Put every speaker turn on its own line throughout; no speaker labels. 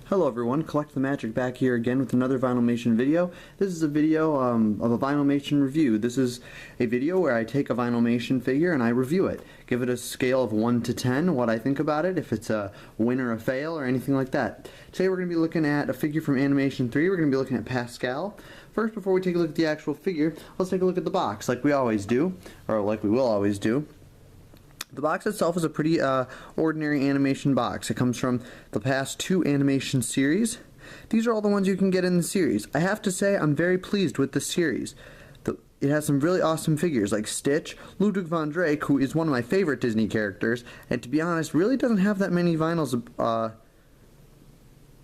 Hello everyone, Collect the Magic back here again with another Vinylmation video. This is a video of a Vinylmation review. This is a video where I take a Vinylmation figure and I review it. Give it a scale of 1 to 10, what I think about it, if it's a win or a fail or anything like that. Today we're going to be looking at a figure from Animation 3. We're going to be looking at Pascal. First, before we take a look at the actual figure, let's take a look at the box like we always do, or like we will always do. The box itself is a pretty ordinary animation box. It comes from the past 2 animation series. These are all the ones you can get in the series. I have to say I'm very pleased with the series. It has some really awesome figures like Stitch, Ludwig von Drake, who is one of my favorite Disney characters, and to be honest, really doesn't have that many vinyls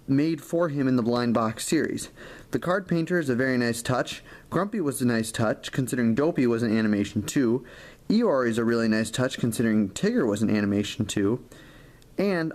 made for him in the blind box series. The card painter is a very nice touch. Grumpy was a nice touch, considering Dopey was an animation 2. Eeyore is a really nice touch, considering Tigger was an animation 2. And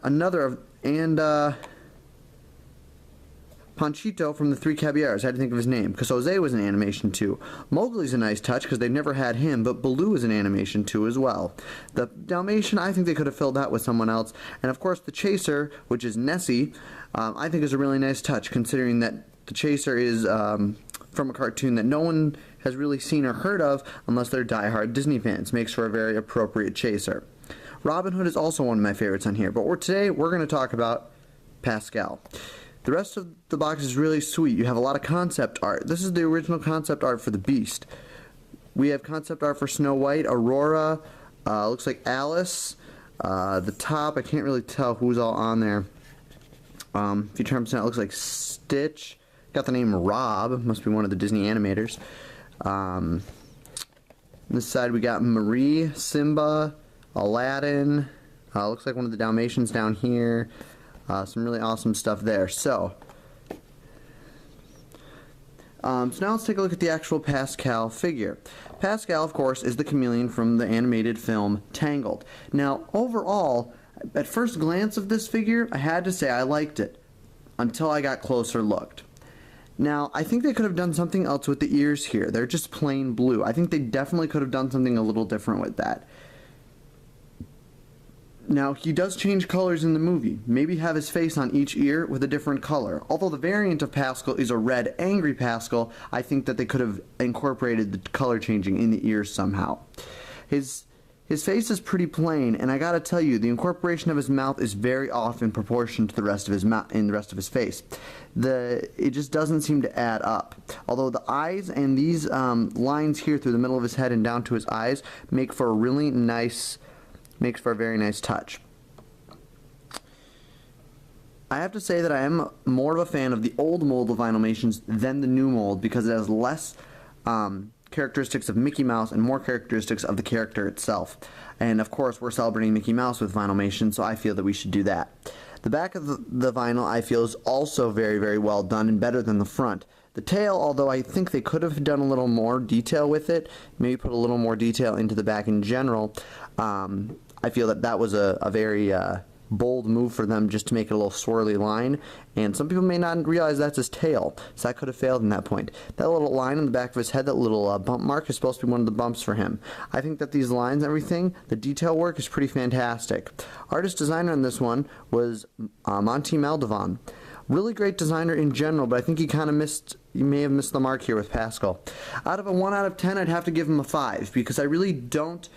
Panchito from the Three Caballeros, I had to think of his name, because Jose was an animation 2. Mowgli's a nice touch, because they've never had him, but Baloo is an animation 2 as well. The Dalmatian, I think they could have filled that with someone else. And of course the Chaser, which is Nessie, I think is a really nice touch, considering that the Chaser is from a cartoon that no one has really seen or heard of unless they're diehard Disney fans. Makes for a very appropriate Chaser. Robin Hood is also one of my favorites on here, but today we're going to talk about Pascal. The rest of the box is really sweet. You have a lot of concept art. This is the original concept art for the Beast. We have concept art for Snow White, Aurora, looks like Alice. The top, I can't really tell who's all on there. If you turn it, it looks like Stitch. Got the name Rob, must be one of the Disney animators. On this side we got Marie, Simba, Aladdin, looks like one of the Dalmatians down here. Some really awesome stuff there. So now let's take a look at the actual Pascal figure. Pascal, of course, is the chameleon from the animated film Tangled. Now, overall, at first glance of this figure, I had to say I liked it until I got closer looked. Now, I think they could have done something else with the ears here. They're just plain blue. I think they definitely could have done something a little different with that. Now, he does change colors in the movie. Maybe have his face on each ear with a different color. Although the variant of Pascal is a red, angry Pascal, I think that they could have incorporated the color changing in the ears somehow. His face is pretty plain, and I gotta tell you, the incorporation of his mouth is very off in proportion to the rest of his his face. It just doesn't seem to add up. Although the eyes and these lines here through the middle of his head and down to his eyes make for a very nice touch. I have to say that I am more of a fan of the old mold of Vinylmations than the new mold because it has less characteristics of Mickey Mouse and more characteristics of the character itself. And of course we're celebrating Mickey Mouse with Vinylmation, so I feel that we should do that. The back of the vinyl I feel is also very, very well done and better than the front. The tail, although I think they could have done a little more detail with it, maybe put a little more detail into the back in general, I feel that that was a very bold move for them just to make it a little swirly line, and some people may not realize that's his tail, so that could have failed in that point. That little line in the back of his head, that little bump mark, is supposed to be one of the bumps for him. I think that these lines and everything, the detail work is pretty fantastic. Artist designer on this one was Monty Maldovan. Really great designer in general, but I think he may have missed the mark here with Pascal. Out of a 1 out of 10, I'd have to give him a 5, because I really don't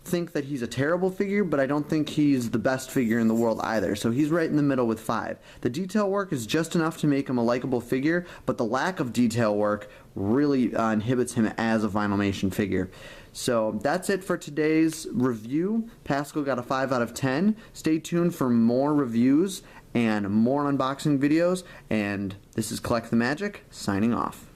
think that he's a terrible figure, but I don't think he's the best figure in the world either, so he's right in the middle with 5. The detail work is just enough to make him a likable figure, but the lack of detail work really inhibits him as a Vinylmation figure. So that's it for today's review. Pascal got a 5 out of 10. Stay tuned for more reviews and more unboxing videos, and this is Collect the Magic, signing off.